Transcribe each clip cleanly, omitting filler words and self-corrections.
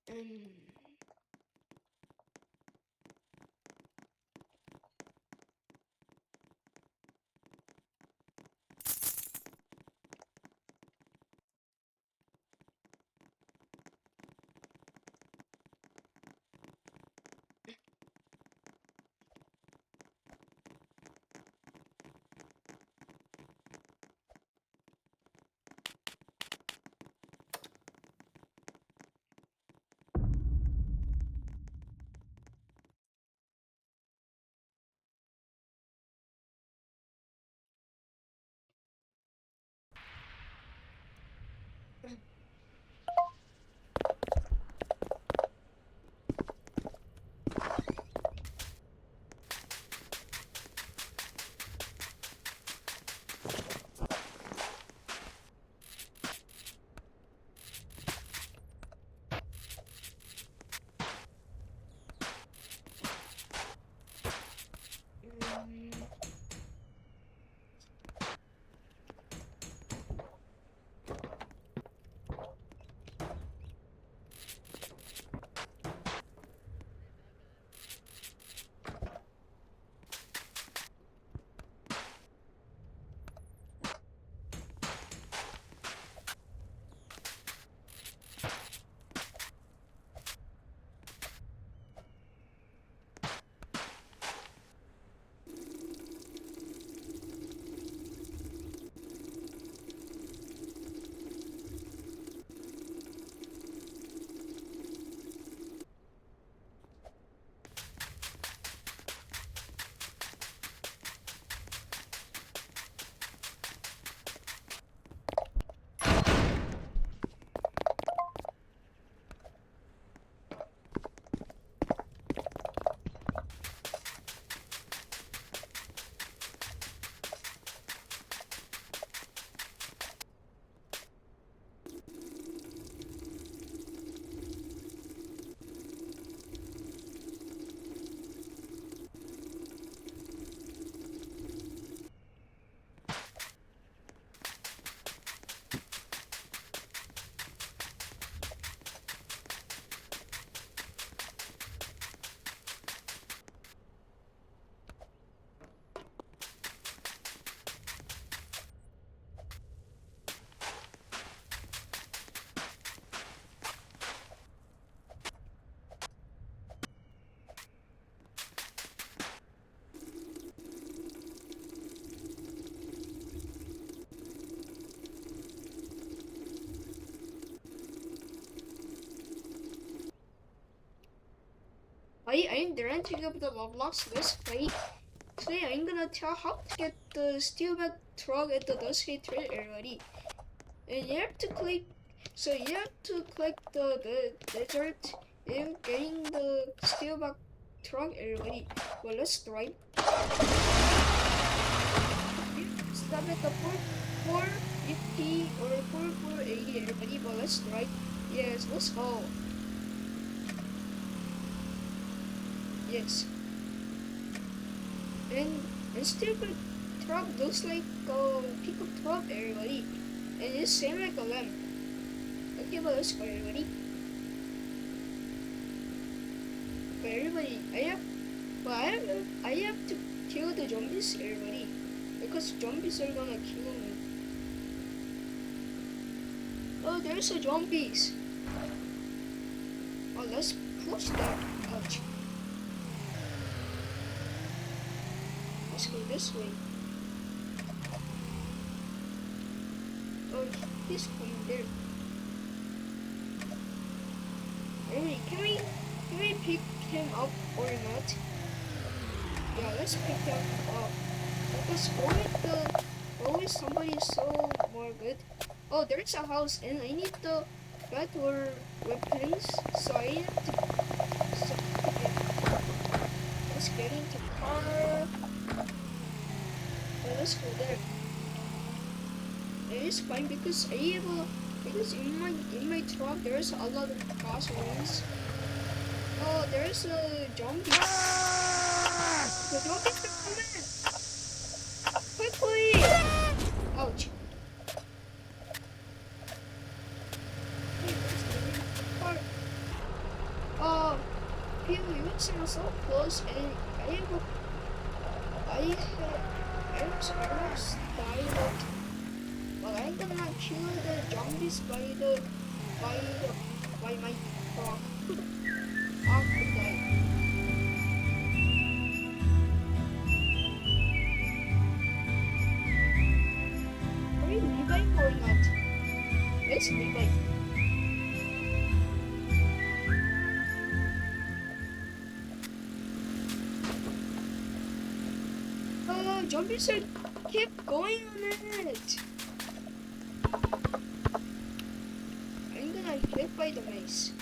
Um, I'm the renting of the Roblox. Let's play. Today I'm gonna tell how to get the steelback truck at the Dusty Trail area. And you have to click. So you have to click the desert and getting the steelback truck area. Well, let's drive. Stop at the 4450 or 4480 everybody. But let's drive. Yes, let's go. Yes. And stupid truck looks like a pickup truck, everybody. And it's same like a lamp. Okay, but let's go, everybody. But everybody, I have to kill the zombies, everybody, because zombies are gonna kill me. Oh, there's a zombies. Oh, let's push that. Ouch. Let's go this way. Oh, he's coming there. Anyway, can we pick him up or not? Yeah, let's pick him up. Because always somebody so more good. Oh, there's a house and I need the better weapons, so I have to let's get into car. Well, let's go there. It is fine because because in my truck there's a lot of gasolines. Oh, there's a zombie. The zombies are coming! Quickly! Ouch. Hey, let's get in the car. People, you sound so close, and I almost died, but I'm gonna kill the zombies by the by my frog. Frog could die. Are we revive or not? Let's revive. Zombies are keep going on it. I'm gonna hit by the mace.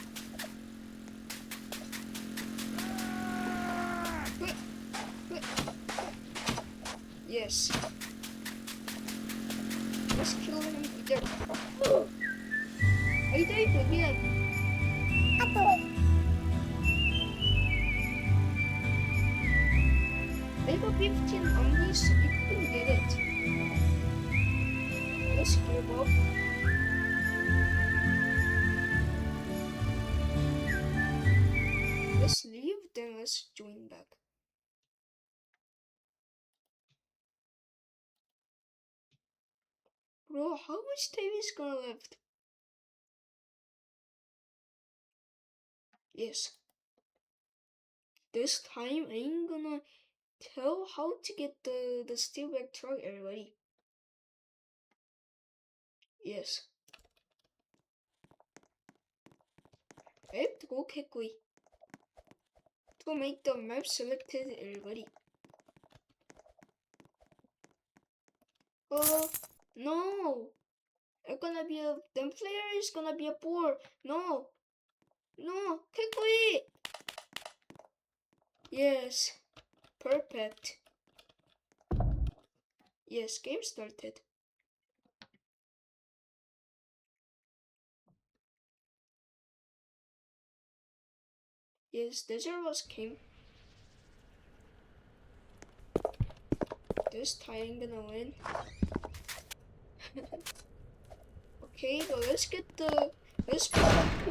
Quick, quick. Yes. Let's kill him either. I died again. Level 15 on this, you couldn't get it. Let's give up. Let's leave, then let's join back. Bro, how much time is gonna left? Yes. This time I'm gonna tell how to get the steelback truck, everybody. Yes. I have to go quickly to make the map selected, everybody. No! The player is gonna be a boar. No! No! Quickly! Yes. Perfect. Yes, game started. Yes, desert was came. This time I'm gonna win. Okay, but let's put the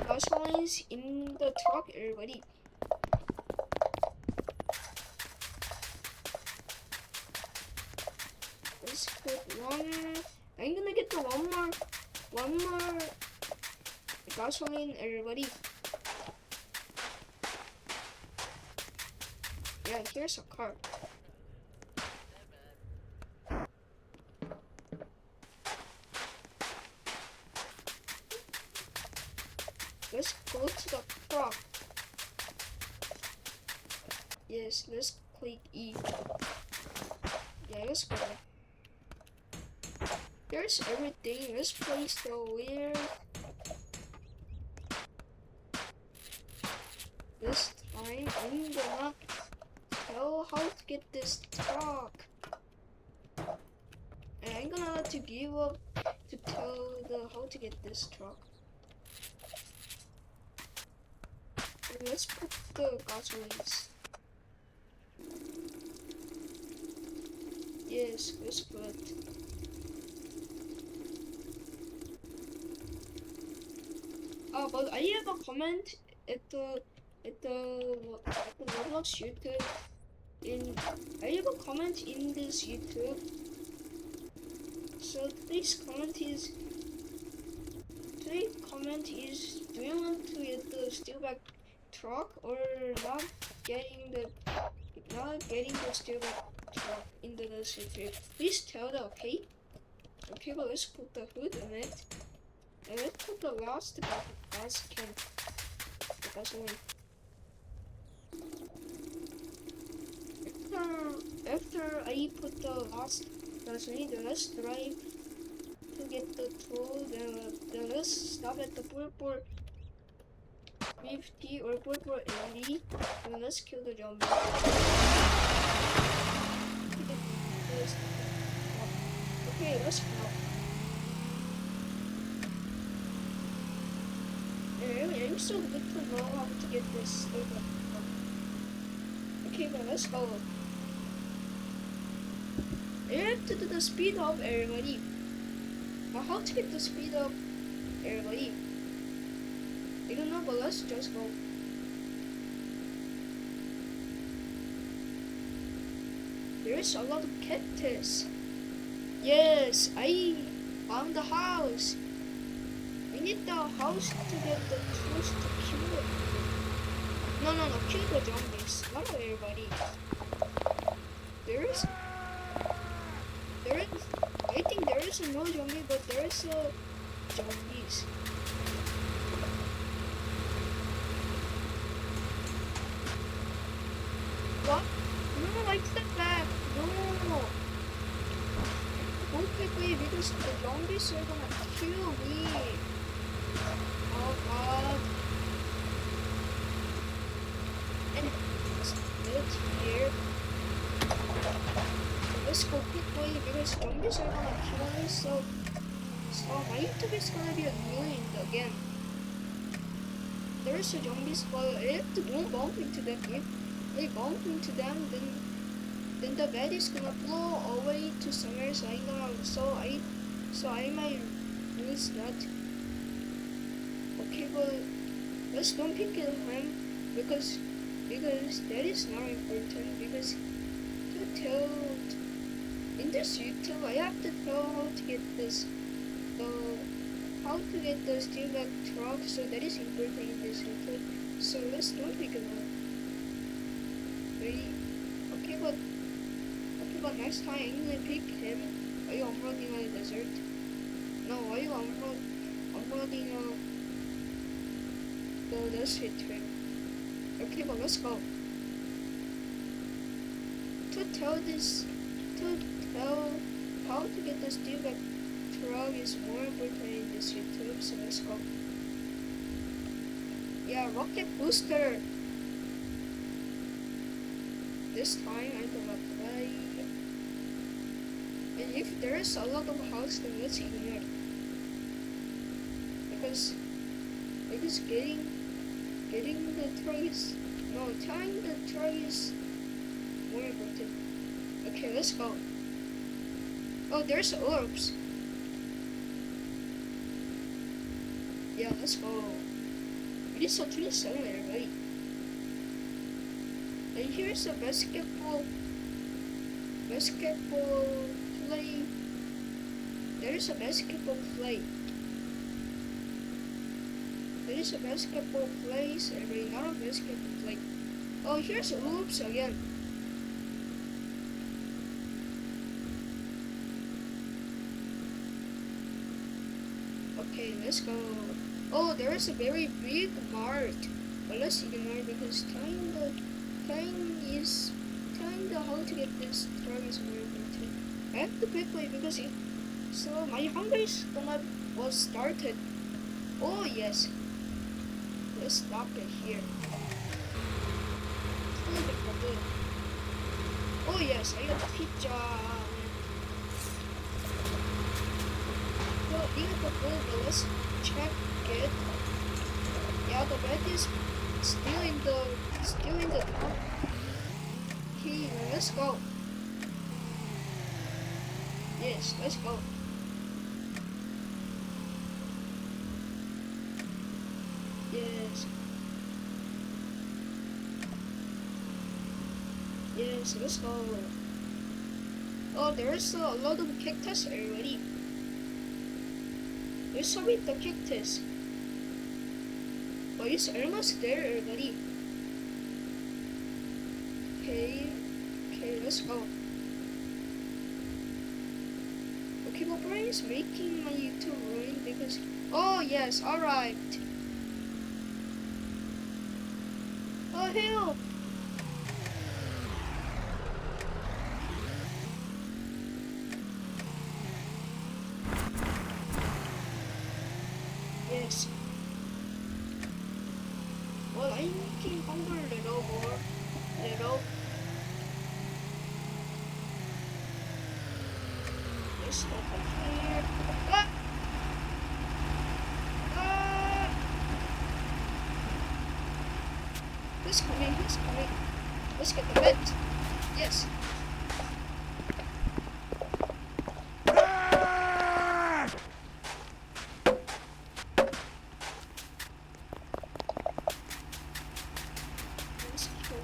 gasolines in the truck, everybody. Let's put one. I'm gonna get the one more gasoline, everybody. Yeah, here's a car. Let's go to the truck. Yes, let's click E. Yeah, let's go. Here's everything. Let's place the wheel. This time I'm gonna tell how to get this truck. And I'm gonna have to give up to tell how to get this truck. And let's put the gasolines. Yes, let's put. But I have a comment at the Roblox YouTube. I have a comment in this YouTube. So today's comment is, do you want to get the steelback truck or not getting the steelback truck into the city? Please tell that, okay? Okay, but let's put the hood on it. And let's put the last gas can. The gasoline. After I put the last gasoline, then let's drive to get the tool. Then let's stop at the purple 50 or purple 80. And let's kill the zombie. Okay, let's go. I'm so good to know how to get this. Okay, but let's go. I have to do the speed up, everybody. But how to get the speed up, everybody? I don't know, but let's just go. there's a lot of cactus. Yes, I found the house. We need the house to get the tools to kill it. No, kill the zombies. Not everybody. There is, I think there is no zombie, but there is a zombies. What? No, I step back. No. Go quickly because the zombies are gonna kill me. Oh god. And it's here. Let's go quickly because zombies are gonna kill me, so my YouTube is gonna be annoying again. There's a zombie spawn. If they don't bump into them, if they bump into them, then the bed is gonna blow away to somewhere. So I might lose that. Okay, but let's don't pick him because that is not important. Because to tell in this YouTube, I have to tell how to get the steelback truck. So that is important in this YouTube. So let's don't pick him up. Okay, but next time I'm gonna pick him. Are you unloading on the desert? No, are you unloading the desert trip? Okay, but let's go. To tell how to get the steelback truck is more important in this YouTube, so let's go. Yeah, rocket booster. This time I'm gonna play. And if there is a lot of house, then let's ignore it. Because getting the truck is tying the truck is more important. Okay, let's go. Oh, there's orbs. Yeah, let's go. It is so 27 already. And here's a basketball play. There is a basketball play. There is a basketball place already, not a basketball play. Oh, here's oops again. Okay, let's go. Oh, there is a very big mart. But let's ignore it because tying the how to get this truck is more important. I have to quickly because so my hunger is was started. Oh yes. Let's stop it here. Oh yes, I got pizza. Well, you got the food, but let's check it. Yeah, the bed is still in the top. Here, let's go. Yes, let's go. Yes. Yes, let's go. Oh, there's a lot of cactus already. Let's with the cactus. Oh, it's almost there already. Okay, let's go. Okay, my brain is making my YouTube ruin because. Oh yes, alright. Oh help! Yes. Well, I'm making hunger a little more. Let's stop it here. Ah! Ah! He's coming. Let's get the bed. Yes. Let's go.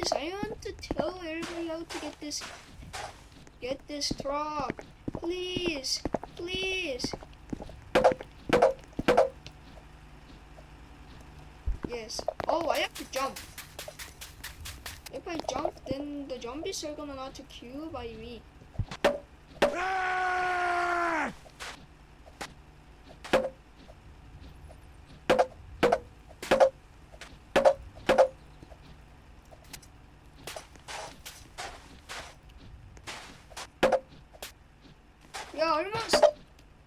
please, I want to tell everybody how to get this truck. Please, please. Yes. Oh, I have to jump. If I jump, then the zombies are gonna not to kill by me. Yeah, almost.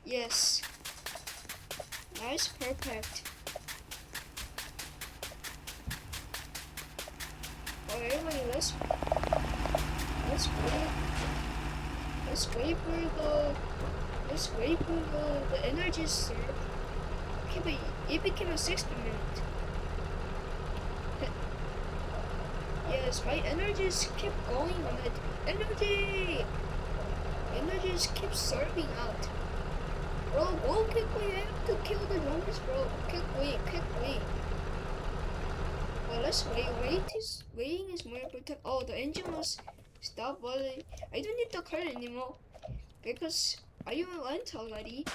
Yes. Nice, perfect. Oh, everybody, let's wait for the energy surge. Okay, but it became a 60-minute. Yes, my energies keep going on it. Energies keep serving out. Bro, go quickly, I have to kill the zombies, bro. Quickly. Well, let's wait. Waiting is more important. Oh, the engine was stopped, but I don't need the car anymore because I went already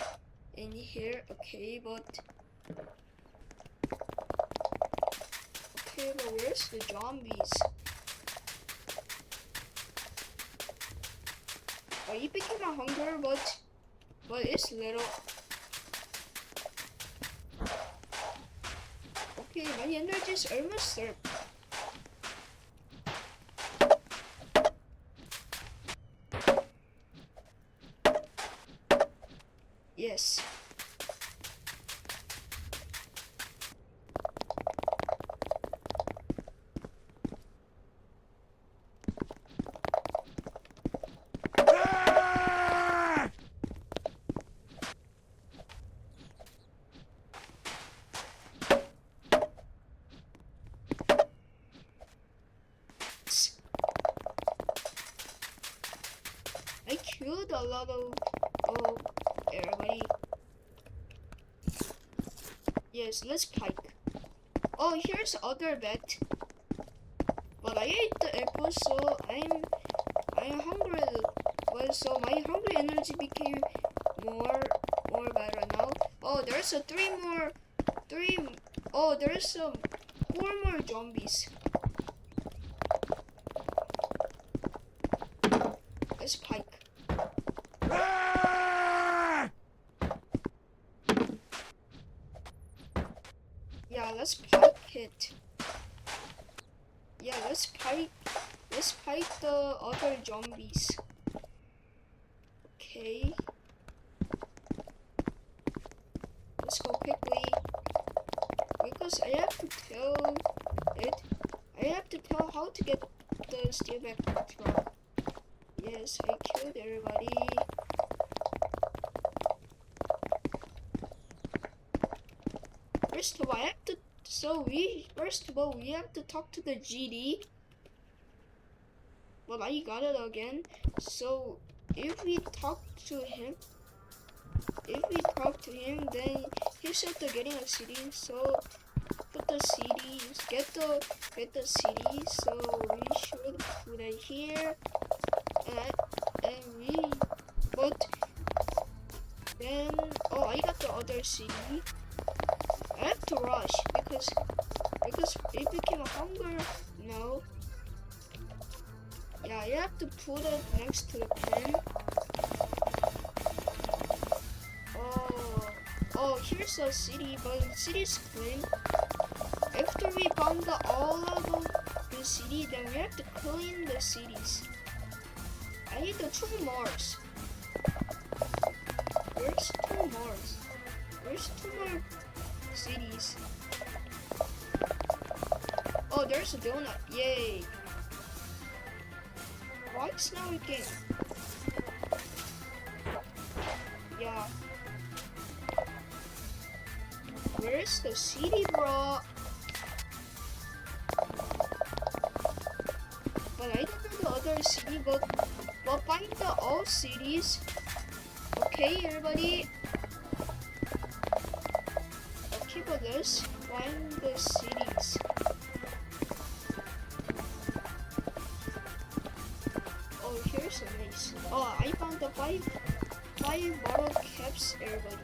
in here. Okay, but where's the zombies? Oh, he became a hunger, but it's little. Okay, my energy's almost there. Yes. I killed a lot of everybody. Yes, let's pike. Oh, here's other bet. But I ate the apple, so I'm hungry. Well, so my hungry energy became more better now. Oh, there's there's 4 more zombies. Let's pike. Yeah, let's pike it. Yeah, let's pike the other zombies. Okay. Let's go quickly. Because I have to tell how to get the steelback truck. Yes, I killed everybody. First of all, we have to talk to the GD. Well, I got it again. So if we talk to him, then he should be getting a CD. So put the CDs, get the CD. So we should put it here, but then I got the other CD. I have to rush because it became a hunger now. Yeah, you have to put it next to the pen. Oh, here's the city, but the city's clean. After we found all of the city, then we have to clean the cities. I need the 2 more. Where's 2 more? Where's 2 more cities? Oh, there's a donut. Yay. Why is now again? Yeah. Where's the city, bro? But I don't know the other city, but find the all cities. Okay, everybody. Okay, but let's find the cities. there's a nice. Oh, I found the five bottle caps, everybody.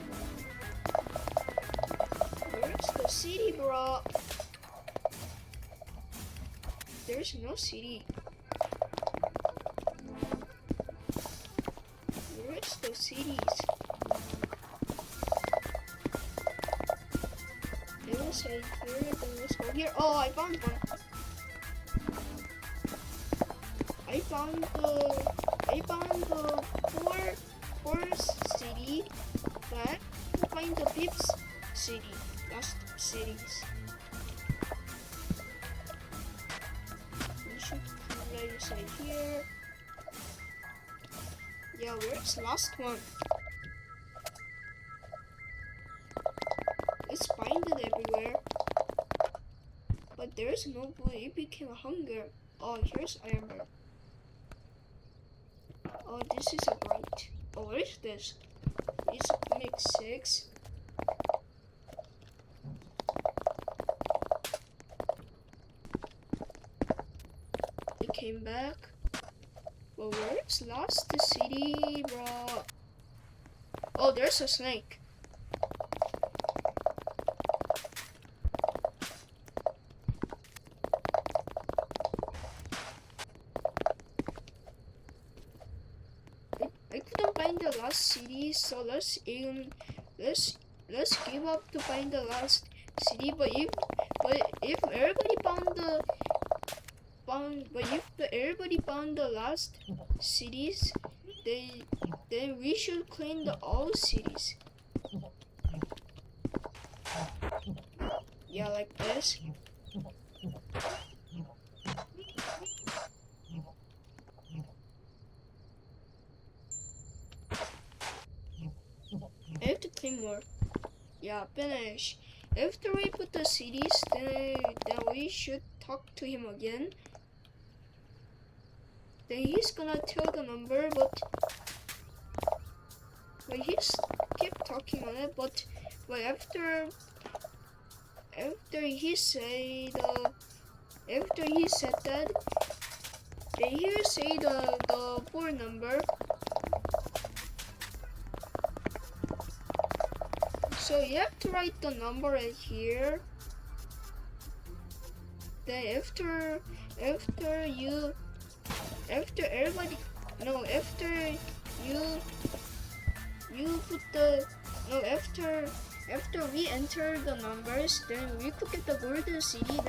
Where's the city, bro? There's no city. Where's the cities? It was say here, then let's go here. Oh, I found one. I found the fourth city. But to find the fifth city. Last cities. We should place it here. Yeah, where's the last one? Let's find it everywhere. But there's no blue. It became a hunger. Oh, here's iron bar. Oh, this is a bright. Oh, what is this? It's mix 6. It came back. Well, where's last city, bro? Oh, there's a snake. I couldn't find the last city, so let's give up to find the last city. But if everybody found the last cities, then we should claim the all cities. Yeah, like this. I have to claim more. Yeah, finish. After we put the cities, then we should talk to him again. Then he's gonna tell the number, but he's keep talking on it. But after he said that, then he'll say the board number. So you have to write the number right here. Then after you put the after we enter the numbers, then we could get the golden city.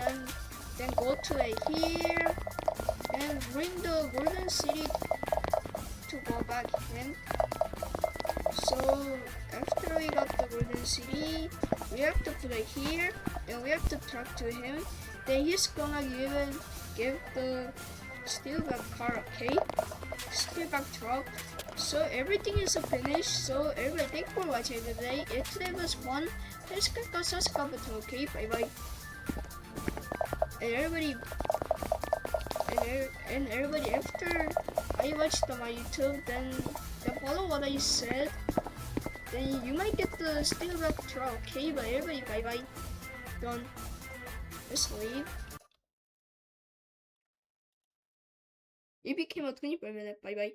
Then go to here and bring the golden city to go back in. So after we got the golden city, we have to put it here, and we have to talk to him. Then he's gonna give the steelback car, okay? Steelback truck. So everything is finished. So everybody, thank you for watching today. If today was fun, please click the subscribe button, okay? Bye bye. And everybody, after I watched my YouTube, then follow what I said. Then you might get the steelback truck, okay? But everybody, bye bye. Done. Let's leave. It became a 24-minute. Bye bye.